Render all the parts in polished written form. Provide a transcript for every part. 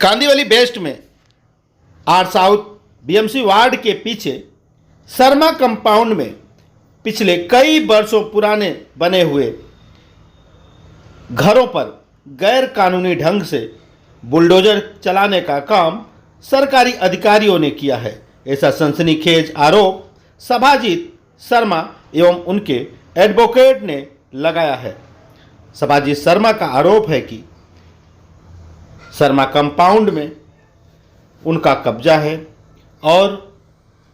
Kandivali waste में are south BMC ward के पीछे शर्मा कंपाउंड में पिछले कई वर्षों पुराने बने हुए घरों पर गैर कानूनी ढंग से बुलडोजर चलाने का काम सरकारी अधिकारियों ने किया है। ऐसा सनसनीखेज आरोप सभाजीत शर्मा एवं उनके एडवोकेट ने लगाया है। सभाजीत शर्मा का आरोप है कि शर्मा कंपाउंड में उनका कब्जा है और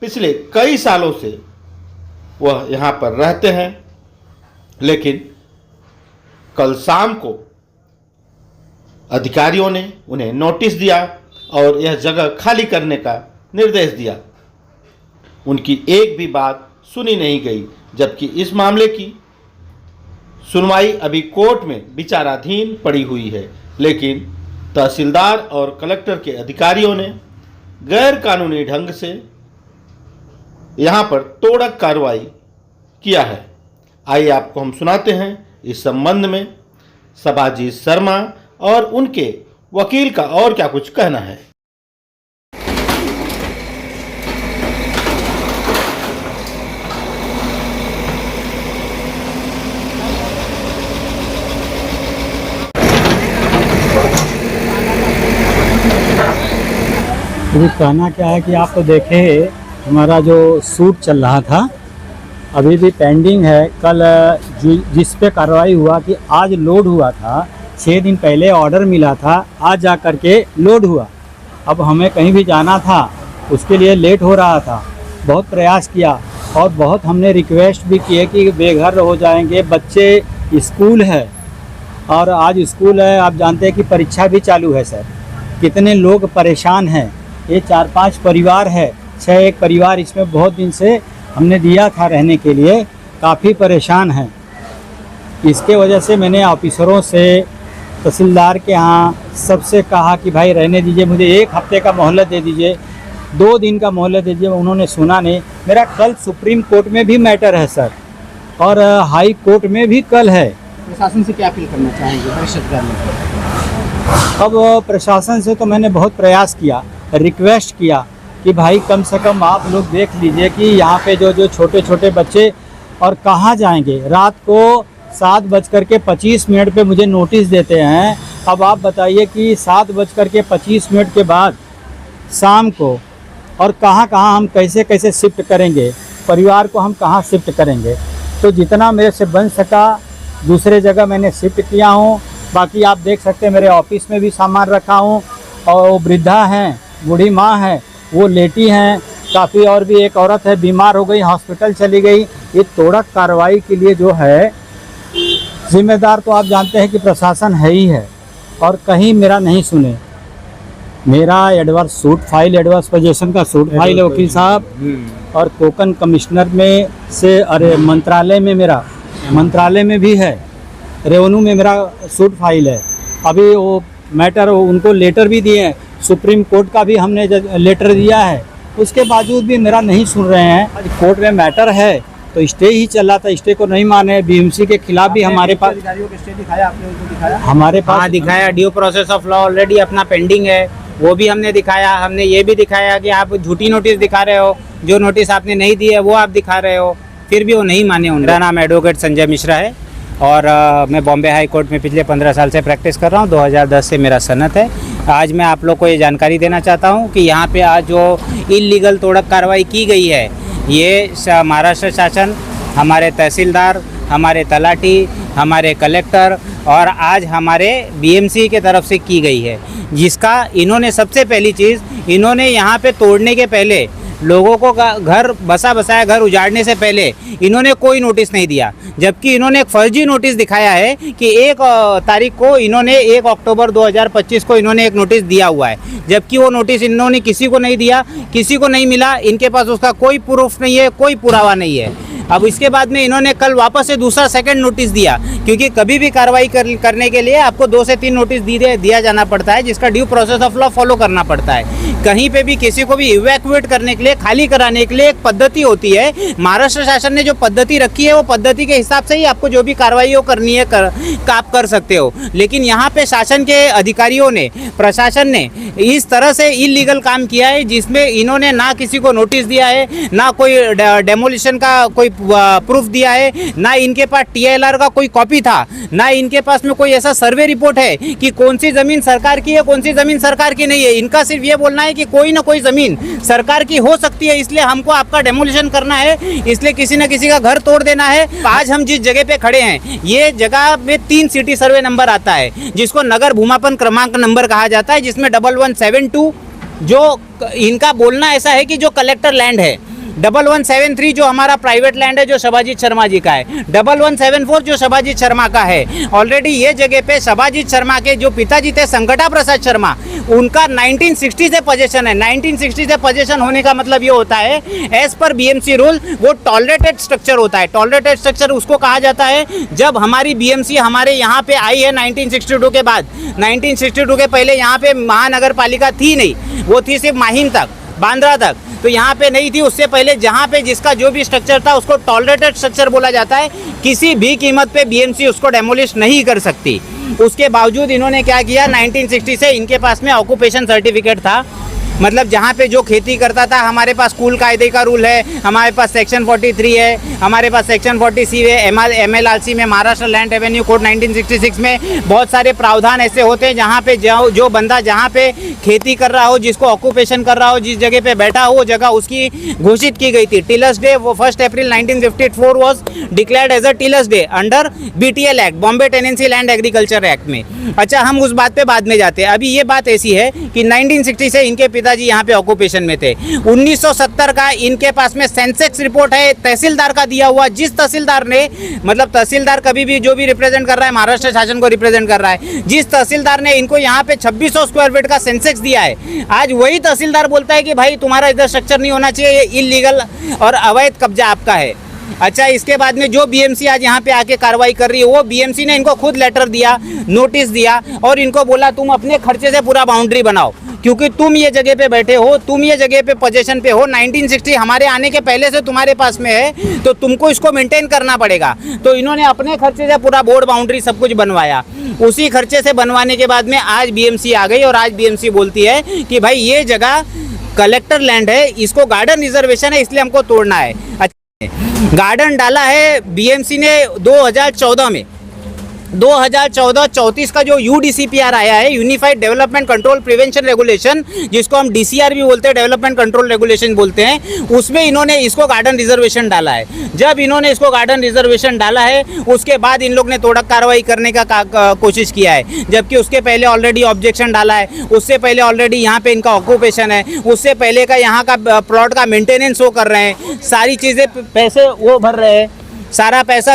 पिछले कई सालों से वह यहाँ पर रहते हैं, लेकिन कल शाम को अधिकारियों ने उन्हें नोटिस दिया और यह जगह खाली करने का निर्देश दिया। उनकी एक भी बात सुनी नहीं गई, जबकि इस मामले की सुनवाई अभी कोर्ट में विचाराधीन पड़ी हुई है। लेकिन तहसीलदार और कलेक्टर के अधिकारियों ने गैर कानूनी ढंग से यहाँ पर तोड़क कार्रवाई किया है। आइए आपको हम सुनाते हैं इस संबंध में सभाजीत शर्मा और उनके वकील का और क्या कुछ कहना है। अभी कहना क्या है कि आप तो देखे हमारा जो सूट चल रहा था अभी भी पेंडिंग है। कल जिस पे कार्रवाई हुआ कि आज लोड हुआ था, 6 दिन पहले ऑर्डर मिला था, आज जा कर के लोड हुआ। अब हमें कहीं भी जाना था, उसके लिए लेट हो रहा था। बहुत प्रयास किया और बहुत हमने रिक्वेस्ट भी किए कि बेघर हो जाएंगे, बच्चे स्कूल है और आज स्कूल है, आप जानते हैं कि परीक्षा भी चालू है। सर कितने लोग परेशान हैं। ये 4-5 परिवार है, 6 एक परिवार इसमें बहुत दिन से हमने दिया था रहने के लिए, काफ़ी परेशान हैं। इसके वजह से मैंने ऑफिसरों से, तहसीलदार के यहाँ सबसे कहा कि भाई रहने दीजिए, मुझे 1 हफ्ते का मोहलत दे दीजिए, 2 दिन का मोहलत दे दीजिए। उन्होंने सुना नहीं। मेरा कल सुप्रीम कोर्ट में भी मैटर है सर, और हाई कोर्ट में भी कल है। प्रशासन से क्या अपील करना चाहेंगे परिषद में? अब प्रशासन से तो मैंने बहुत प्रयास किया, रिक्वेस्ट किया कि भाई कम से कम आप लोग देख लीजिए कि यहाँ पे जो छोटे छोटे बच्चे और कहाँ जाएंगे। रात को 7:25 पे मुझे नोटिस देते हैं। अब आप बताइए कि 7:25 के बाद शाम को और कहाँ हम कैसे शिफ्ट करेंगे, परिवार को हम कहाँ शिफ्ट करेंगे। तो जितना मेरे से बन सका दूसरे जगह मैंने शिफ्ट किया हूँ। बाकी आप देख सकते हैं मेरे ऑफिस में भी सामान रखा हूँ, और वो वृद्धा हैं, बूढ़ी माँ है, वो लेटी हैं काफ़ी, और भी एक औरत है बीमार हो गई, हॉस्पिटल चली गई। ये तोड़क कार्रवाई के लिए जो है जिम्मेदार तो आप जानते हैं कि प्रशासन है ही है, और कहीं मेरा नहीं सुने। मेरा adverse suit file, adverse position का सूट फाइल है वकील साहब, और कोकन कमिश्नर में से, अरे मंत्रालय में, मेरा मंत्रालय में भी है, रेवेन्यू में मेरा सूट फाइल है। अभी वो मैटर उनको लेटर भी दिए हैं, सुप्रीम कोर्ट का भी हमने लेटर दिया है, उसके बावजूद भी मेरा नहीं सुन रहे हैं। आज कोर्ट में मैटर है तो स्टे ही चल रहा था, स्टे को नहीं माने। बीएमसी के खिलाफ भी हमारे पास अधिकारियों को स्टे दिखाया, आपने उनको दिखाया? हमारे पास हाँ दिखाया, due process of law already अपना पेंडिंग है, वो भी हमने दिखाया। हमने ये भी दिखाया कि आप झूठी नोटिस दिखा रहे हो, जो नोटिस आपने नहीं दी है वो आप दिखा रहे हो, फिर भी वो नहीं माने। मेरा नाम एडवोकेट संजय मिश्रा है और मैं बॉम्बे हाई कोर्ट में पिछले 15 साल से प्रैक्टिस कर रहा हूँ। 2010 से मेरा सनत है। आज मैं आप लोग को ये जानकारी देना चाहता हूँ कि यहाँ पे आज जो इल्लीगल तोड़क कार्रवाई की गई है, ये महाराष्ट्र शासन, हमारे तहसीलदार, हमारे तलाटी, हमारे कलेक्टर और आज हमारे बीएमसी के तरफ से की गई है। जिसका इन्होंने सबसे पहली चीज़, इन्होंने यहाँ पे तोड़ने के पहले लोगों को घर बसाया घर उजाड़ने से पहले इन्होंने कोई नोटिस नहीं दिया, जबकि इन्होंने एक फर्जी नोटिस दिखाया है कि 1 तारीख को इन्होंने 1 अक्टूबर 2025 को इन्होंने एक नोटिस दिया हुआ है, जबकि वो नोटिस इन्होंने किसी को नहीं दिया, किसी को नहीं मिला। इनके पास उसका कोई प्रूफ नहीं है, कोई पुरावा नहीं है। अब इसके बाद में इन्होंने कल वापस से दूसरा सेकंड नोटिस दिया, क्योंकि कभी भी कार्रवाई करने के लिए आपको 2 से 3 नोटिस दिया जाना पड़ता है, जिसका due process of law follow करना पड़ता है। कहीं पे भी किसी को भी इवैक्यूएट करने के लिए, खाली कराने के लिए एक पद्धति होती है। महाराष्ट्र शासन ने जो पद्धति रखी है वो पद्धति के हिसाब से ही आपको जो भी कार्रवाई करनी है आप कर सकते हो। लेकिन यहाँ पे शासन के अधिकारियों ने, प्रशासन ने इस तरह से इलीगल काम किया है, जिसमें इन्होंने ना किसी को नोटिस दिया है, ना कोई डेमोलिशन का कोई प्रूफ दिया है, ना इनके पास TILR का कोई कॉपी था, ना इनके पास में कोई ऐसा सर्वे रिपोर्ट है कि कौन सी जमीन सरकार की है, कौन सी जमीन सरकार की नहीं है। इनका सिर्फ ये बोलना है कि कोई ना कोई जमीन सरकार की हो सकती है, इसलिए हमको आपका डेमोलिशन करना है, इसलिए किसी न किसी का घर तोड़ देना है। आज हम जिस जगह पे खड़े हैं, ये जगह में 3 सिटी सर्वे नंबर आता है, जिसको नगर भूमापन क्रमांक नंबर कहा जाता है, जिसमें 1172 जो इनका बोलना ऐसा है कि जो कलेक्टर लैंड है, 1173 जो हमारा प्राइवेट लैंड है जो शबाजीत शर्मा जी का है, 1174 जो शबाजीत शर्मा का है। ऑलरेडी ये जगह पे शबाजीत शर्मा के जो पिताजी थे संकटा प्रसाद शर्मा, उनका 1960 से पोजीशन है। 1960 से पोजीशन होने का मतलब ये होता है, एज पर BMC रूल वो टॉलरेटेड स्ट्रक्चर होता है। टॉलरेटेड स्ट्रक्चर उसको कहा जाता है जब हमारी BMC हमारे यहाँ पे आई है 1962 के बाद। 1962 के पहले यहाँ पे महानगर पालिका थी नहीं, वो थी सिर्फ माहिम तक, बांद्रा तक, तो यहाँ पे नहीं थी। उससे पहले जहाँ पे जिसका जो भी स्ट्रक्चर था उसको टॉलरेटेड स्ट्रक्चर बोला जाता है। किसी भी कीमत पे BMC उसको डेमोलिश नहीं कर सकती। उसके बावजूद इन्होंने क्या किया, 1960 से इनके पास में ऑक्यूपेशन सर्टिफिकेट था, मतलब जहाँ पे जो खेती करता था, हमारे पास कुल कायदे का रूल है, हमारे पास सेक्शन 43 है, हमारे पास सेक्शन 40C है, MLRC में, महाराष्ट्र लैंड रेवेन्यू कोड 1966 में बहुत सारे प्रावधान ऐसे होते हैं जहाँ पे जो बंदा जहाँ पे खेती कर रहा हो, जिसको ऑक्यूपेशन कर रहा हो, जिस जगह पे बैठा हो, वो जगह उसकी घोषित की गई थी। टिलर्स डे वो 1 April 1954 was declared as a tillers day under BTL act, Bombay tenancy land agriculture act में। अच्छा, हम उस बात पे बाद में जाते हैं। अभी ये बात ऐसी है कि 1960 से इनके पिताजी यहाँ पे ऑक्यूपेशन में थे। 1970 का इनके पास में सेंसेक्स रिपोर्ट है तहसीलदार का दिया हुआ, जिस तहसीलदार ने, मतलब तहसीलदार कभी भी जो भी रिप्रेजेंट कर रहा है महाराष्ट्र शासन को रिप्रेजेंट कर रहा है, जिस तहसीलदार ने इनको यहाँ पे 2600 स्क्वायर फीट का सेंसेक्स दिया है, आज वही तहसीलदार बोलता है कि भाई तुम्हारा इधर स्ट्रक्चर नहीं होना चाहिए, ये इलीगल और अवैध कब्जा आपका है। अच्छा, इसके बाद में जो BMC आज यहाँ पे आके कार्रवाई कर रही है, वो BMC ने इनको खुद लेटर दिया, नोटिस दिया और इनको बोला तुम अपने खर्चे से पूरा बाउंड्री बनाओ, क्योंकि तुम ये जगह पे बैठे हो, तुम ये जगह पे पोजीशन पे हो, 1960 हमारे आने के पहले से तुम्हारे पास में है, तो तुमको इसको मेंटेन करना पड़ेगा। तो इन्होंने अपने खर्चे से पूरा बोर्ड बाउंड्री सब कुछ बनवाया। उसी खर्चे से बनवाने के बाद में आज BMC आ गई और आज BMC बोलती है कि भाई ये जगह कलेक्टर लैंड है, इसको गार्डन रिजर्वेशन है, इसलिए हमको तोड़ना है। गार्डन डाला है BMC ने 2014 में। 2014-34 का जो UDCPR आया है, unified development control prevention regulation, जिसको हम DCR भी बोलते हैं, डेवलपमेंट कंट्रोल रेगुलेशन बोलते हैं, उसमें इन्होंने इसको गार्डन रिजर्वेशन डाला है। जब इन्होंने इसको गार्डन रिजर्वेशन डाला है, उसके बाद इन लोग ने तोड़क कार्रवाई करने का कोशिश किया है, जबकि उसके पहले ऑलरेडी ऑब्जेक्शन डाला है, उससे पहले ऑलरेडी यहाँ पे इनका ऑक्यूपेशन है, उससे पहले का यहाँ का प्लॉट का मेंटेनेंस वो कर रहे हैं, सारी चीज़ें पैसे वो भर रहे हैं, सारा पैसा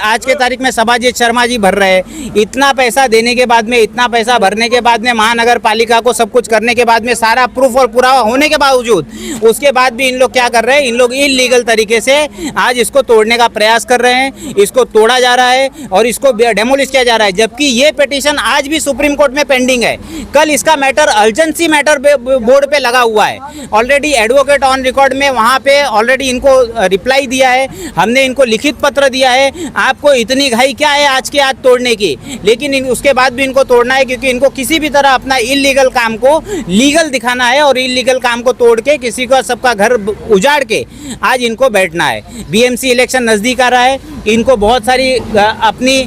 आज के तारीख में शबाजीत शर्मा जी भर रहे हैं। इतना पैसा देने के बाद में, इतना पैसा भरने के बाद में, महानगर पालिका को सब कुछ करने के बाद में, सारा प्रूफ और पुरावा होने के बावजूद उसके बाद भी इन लोग क्या कर रहे हैं, इन लोग इलीगल तरीके से आज इसको तोड़ने का प्रयास कर रहे हैं। इसको तोड़ा जा रहा है और इसको डेमोलिश किया जा रहा है, जबकि ये पिटीशन आज भी सुप्रीम कोर्ट में पेंडिंग है। कल इसका मैटर अर्जेंसी मैटर बोर्ड पे लगा हुआ है। ऑलरेडी एडवोकेट ऑन रिकॉर्ड में वहाँ पे ऑलरेडी इनको रिप्लाई दिया है, हमने इनको लिखित पत्र दिया है, आपको इतनी घाई क्या है आज के आज तोड़ने की, लेकिन उसके बाद भी इनको तोड़ना है, क्योंकि इनको किसी भी तरह अपना इलीगल काम को लीगल दिखाना है और इलीगल काम को तोड़ के किसी का सबका घर उजाड़ के आज इनको बैठना है। BMC इलेक्शन नज़दीक आ रहा है, इनको बहुत सारी अपनी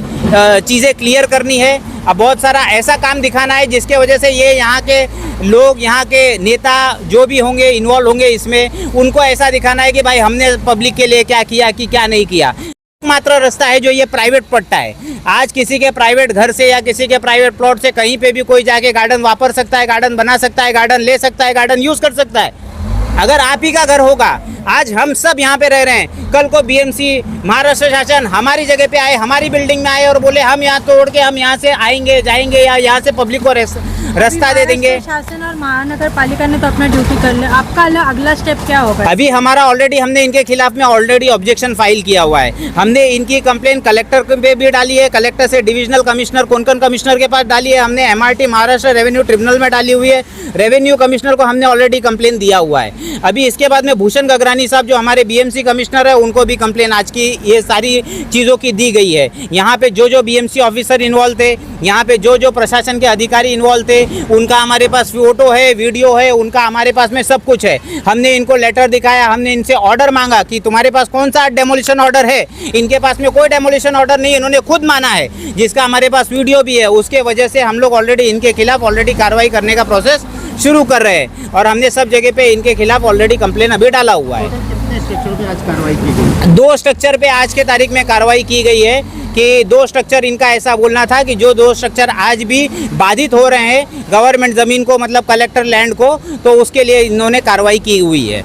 चीज़ें क्लियर करनी है, अब बहुत सारा ऐसा काम दिखाना है जिसके वजह से ये यहाँ के लोग, यहाँ के नेता जो भी होंगे इन्वॉल्व होंगे इसमें, उनको ऐसा दिखाना है कि भाई हमने पब्लिक के लिए क्या किया कि क्या नहीं किया। मात्र रास्ता है जो ये प्राइवेट पट्टा है। आज किसी के प्राइवेट घर से या किसी के प्राइवेट प्लॉट से कहीं पे भी कोई जाके गार्डन वापर सकता है, गार्डन बना सकता है, गार्डन ले सकता है, गार्डन यूज़ कर सकता है। अगर आप ही का घर होगा, आज हम सब यहाँ पे रह रहे हैं, कल को BMC महाराष्ट्र शासन हमारी जगह पे आए, हमारी बिल्डिंग में आए और बोले हम यहाँ तोड़ के हम यहाँ से आएंगे जाएंगे या यहाँ से पब्लिक को रास्ता दे देंगे। शासन और महानगर पालिका ने तो अपना ड्यूटी कर लिया, आपका अगला स्टेप क्या होगा? अभी हमारा ऑलरेडी हमने इनके खिलाफ में ऑलरेडी ऑब्जेक्शन फाइल किया हुआ है। हमने इनकी कंप्लेन कलेक्टर पे भी डाली है, कलेक्टर से डिविजनल कमिश्नर कोंकण कमिश्नर के पास डाली है, हमने MRT महाराष्ट्र रेवेन्यू ट्रिब्यूनल में डाली हुई है, रेवेन्यू कमिश्नर को हमने ऑलरेडी कंप्लेन दिया हुआ है। अभी इसके बाद में भूषण गगरानी साहब जो हमारे BMC कमिश्नर है उनको भी कंप्लेन आज की ये सारी चीज़ों की दी गई है। यहाँ पे जो BMC ऑफिसर इन्वॉल्व थे, यहाँ पे जो प्रशासन के अधिकारी इन्वॉल्व थे, उनका हमारे पास फोटो है, वीडियो है, उनका हमारे पास में सब कुछ है। हमने इनको लेटर दिखाया, हमने इनसे ऑर्डर मांगा कि तुम्हारे पास कौन सा डेमोलिशन ऑर्डर है। इनके पास में कोई डेमोलिशन ऑर्डर नहीं, इन्होंने खुद माना है, जिसका हमारे पास वीडियो भी है। उसके वजह से हम लोग ऑलरेडी इनके खिलाफ ऑलरेडी कार्रवाई करने का प्रोसेस शुरू कर रहे हैं और हमने सब जगह पे इनके खिलाफ ऑलरेडी कंप्लेन अभी डाला हुआ है। कितने स्ट्रक्चर पे आज कार्रवाई की गई? 2 स्ट्रक्चर पे आज के तारीख में कार्रवाई की गई है कि 2 स्ट्रक्चर इनका ऐसा बोलना था कि जो 2 स्ट्रक्चर आज भी बाधित हो रहे हैं गवर्नमेंट ज़मीन को, मतलब कलेक्टर लैंड को, तो उसके लिए इन्होंने कार्रवाई की हुई है।